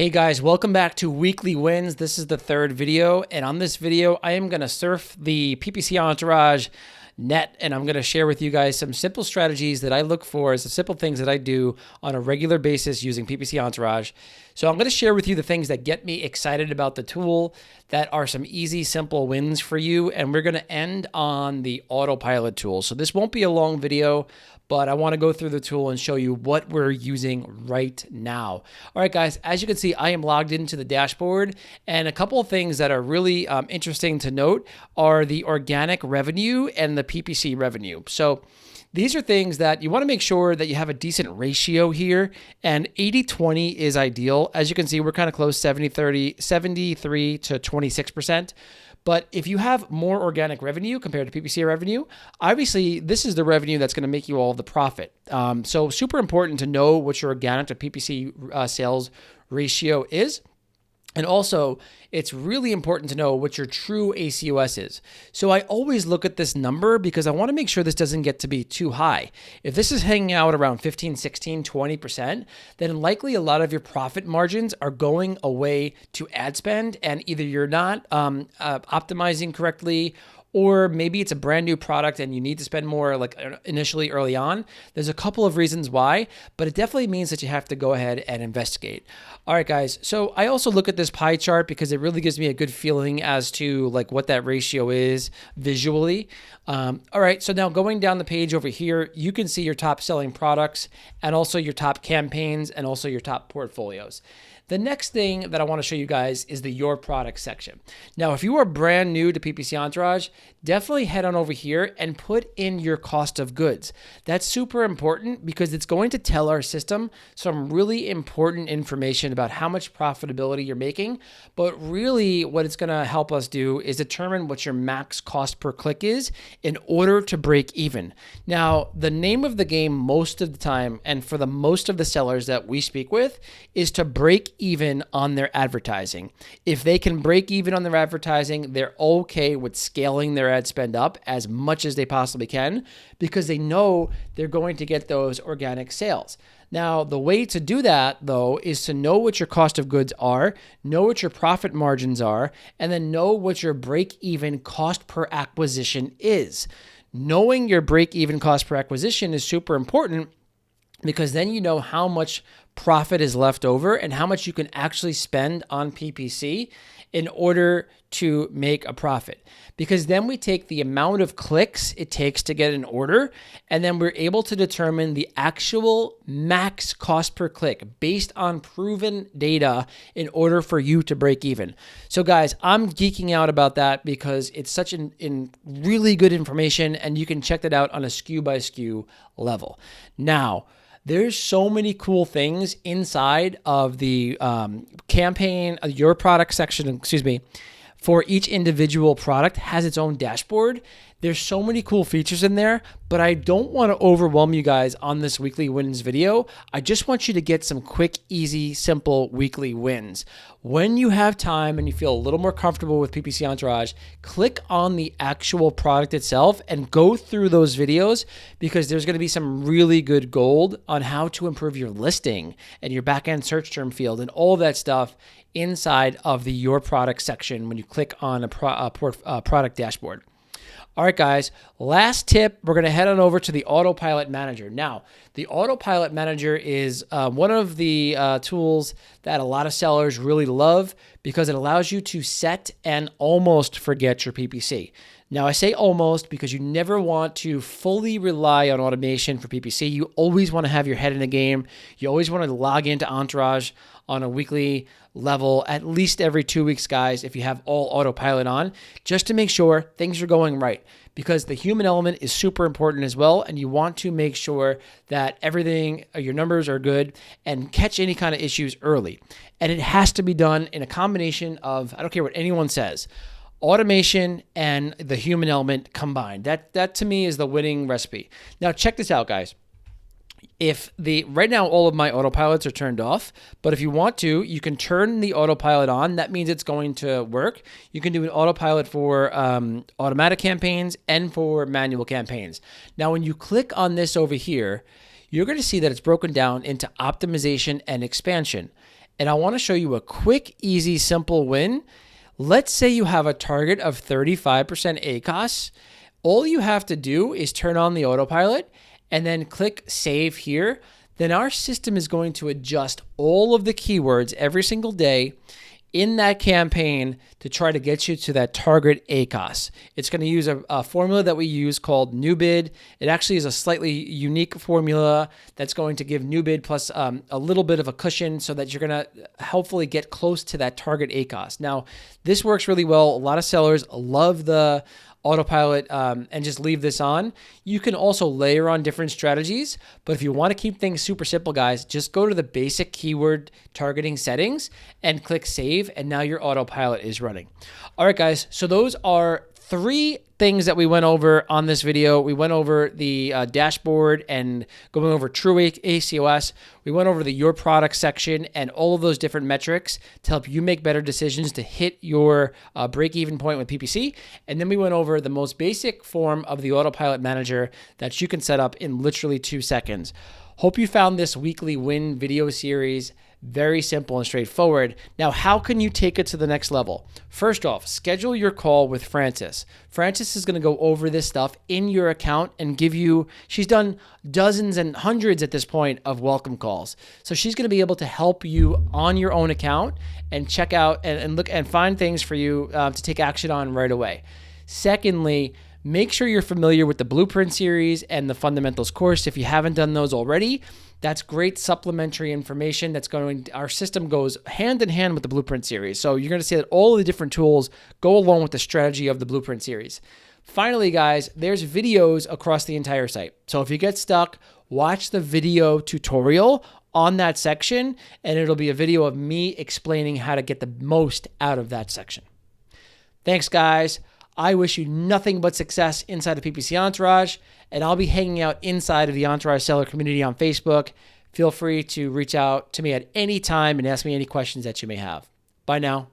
Hey guys, welcome back to Weekly Wins. This is the third video, and on this video, I am going to surf the PPC Entourage net, and I'm going to share with you guys some simple strategies that I look for as the simple things that I do on a regular basis using PPC Entourage. So I'm going to share with you the things that get me excited about the tool, that are some easy, simple wins for you, and we're going to end on the autopilot tool. So this won't be a long video, but I want to go through the tool and show you what we're using right now. All right, guys, as you can see, I am logged into the dashboard, and a couple of things that are really interesting to note are the organic revenue and the PPC revenue. So these are things that you want to make sure that you have a decent ratio here, and 80-20 is ideal. As you can see, we're kind of close, 73 to 26%. But if you have more organic revenue compared to PPC revenue, obviously this is the revenue that's going to make you all the profit. So super important to know what your organic to PPC sales ratio is. And also, it's really important to know what your true ACOS is. So I always look at this number because I want to make sure this doesn't get to be too high. If this is hanging out around 15, 16, 20%, then likely a lot of your profit margins are going away to ad spend, and either you're not optimizing correctly, or maybe it's a brand new product and you need to spend more like initially early on. There's a couple of reasons why, but it definitely means that you have to go ahead and investigate. All right, guys. So I also look at this pie chart because it really gives me a good feeling as to like what that ratio is visually. All right. So now going down the page over here, you can see your top selling products and also your top campaigns and also your top portfolios. The next thing that I want to show you guys is the Your Product section. Now, if you are brand new to PPC Entourage, definitely head on over here and put in your cost of goods. That's super important because it's going to tell our system some really important information about how much profitability you're making. But really what it's going to help us do is determine what your max cost per click is in order to break even. Now, the name of the game most of the time, and for the most of the sellers that we speak with, is to break even on their advertising. If they can break even on their advertising, they're okay with scaling their ad spend up as much as they possibly can because they know they're going to get those organic sales. Now, the way to do that, though, is to know what your cost of goods are, know what your profit margins are, and then know what your break-even cost per acquisition is. Knowing your break-even cost per acquisition is super important because then you know how much profit is left over and how much you can actually spend on PPC in order to make a profit. Because then we take the amount of clicks it takes to get an order, and then we're able to determine the actual max cost per click based on proven data in order for you to break even. So guys, I'm geeking out about that because it's such in really good information, and you can check that out on a SKU by SKU level. Now, there's so many cool things inside of the campaign, Your Product section, for each individual product has its own dashboard. There's so many cool features in there, but I don't want to overwhelm you guys on this weekly wins video. I just want you to get some quick, easy, simple weekly wins. When you have time and you feel a little more comfortable with PPC Entourage, click on the actual product itself and go through those videos because there's going to be some really good gold on how to improve your listing and your backend search term field and all of that stuff inside of the Your Product section when you click on a product dashboard. All right, guys, last tip, we're going to head on over to the Autopilot Manager. Now, the Autopilot Manager is one of the tools that a lot of sellers really love because it allows you to set and almost forget your PPC. Now, I say almost because you never want to fully rely on automation for PPC. You always want to have your head in the game. You always want to log into Entourage on a weekly level, at least every 2 weeks, guys, if you have all autopilot on, just to make sure things are going right. Because the human element is super important as well, and you want to make sure that everything, your numbers are good, and catch any kind of issues early. And it has to be done in a combination of, I don't care what anyone says, automation and the human element combined. That to me is the winning recipe. Now check this out, guys. Right now all of my autopilots are turned off, but if you want to, you can turn the autopilot on. That means it's going to work. You can do an autopilot for automatic campaigns and for manual campaigns. Now, when you click on this over here, you're going to see that it's broken down into optimization and expansion. and I want to show you a quick, easy, simple win. Let's say you have a target of 35% ACOS. All you have to do is turn on the autopilot and then click save here. Then our system is going to adjust all of the keywords every single day in that campaign to try to get you to that target ACOS. It's going to use a formula that we use called new bid. It actually is a slightly unique formula that's going to give new bid plus a little bit of a cushion so that you're going to hopefully get close to that target ACOS. Now, this works really well. A lot of sellers love the autopilot and just leave this on. You can also layer on different strategies, but if you want to keep things super simple, guys, just go to the basic keyword targeting settings and click save, and now your autopilot is running. All right, guys, so those are 3 things that we went over on this video. We went over the dashboard and going over true ACOS. We went over the your product section and all of those different metrics to help you make better decisions to hit your break-even point with PPC. And then we went over the most basic form of the autopilot manager that you can set up in literally 2 seconds. Hope you found this weekly win video series very simple and straightforward. Now, how can you take it to the next level? First off, schedule your call with Frances. Frances is going to go over this stuff in your account and give you, she's done dozens and hundreds at this point of welcome calls. So she's going to be able to help you on your own account and check out and look and find things for you to take action on right away. Secondly, make sure you're familiar with the Blueprint series and the Fundamentals course. If you haven't done those already, that's great supplementary information that's going, our system goes hand in hand with the Blueprint series. So you're going to see that all of the different tools go along with the strategy of the Blueprint series. Finally, guys, there's videos across the entire site. So if you get stuck, watch the video tutorial on that section, and it'll be a video of me explaining how to get the most out of that section. Thanks, guys. I wish you nothing but success inside of PPC Entourage, and I'll be hanging out inside of the Entourage Seller community on Facebook. Feel free to reach out to me at any time and ask me any questions that you may have. Bye now.